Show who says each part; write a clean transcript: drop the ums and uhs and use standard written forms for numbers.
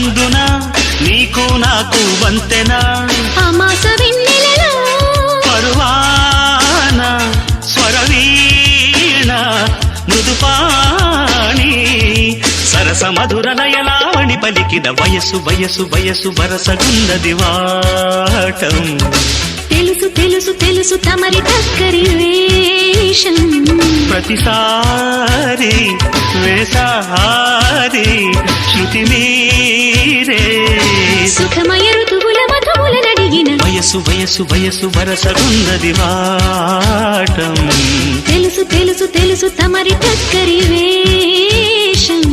Speaker 1: అందున నీకు నాకు వంతెనా
Speaker 2: అమాస వెన్నెలలో
Speaker 1: పరువాన స్వరవీణ మృదుపాణి సరస మధుర నయనావణి పలికిన వయసు వయసు వయసు వరసగున్నది వాటం
Speaker 2: తెలుసు తెలుసు తెలుసు తమరి టక్కరి వేషం
Speaker 1: ప్రతిసారి వేసారి శృతి మీరే
Speaker 2: సుఖమయ ఋతువుల మధువుల నడిగిన
Speaker 1: వయసు వయసు వయసు వరసగున్నది వాటం
Speaker 2: తెలుసు తెలుసు తెలుసు తమరి టక్కరి వేషం